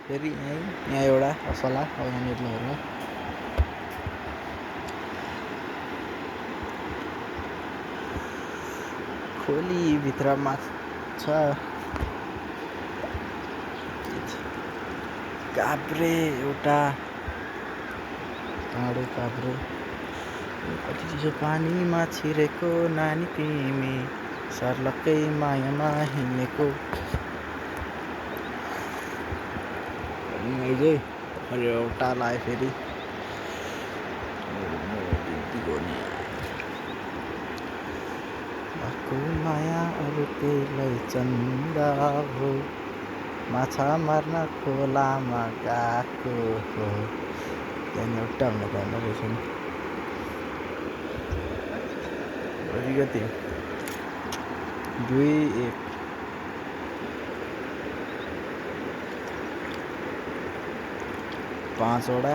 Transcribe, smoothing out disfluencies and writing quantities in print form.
फेरि यहाँ एउटा असला अब यहाँनिर हेर्नु खोली भित्र माछा काभ्रे एउटा काँडे काभ्रे कति चिसो पानीमा छिरेको नानी तिमी सर्लक्कै मायामा हिँडेको एउटा लायो फेरि अर्को माया अरू केलाई चन्दा हो माछा मार्न खोलामा गएको हो त्यहाँदेखि एउटा हुन पर्ने रहेछ नि कति 2-1 5 वटा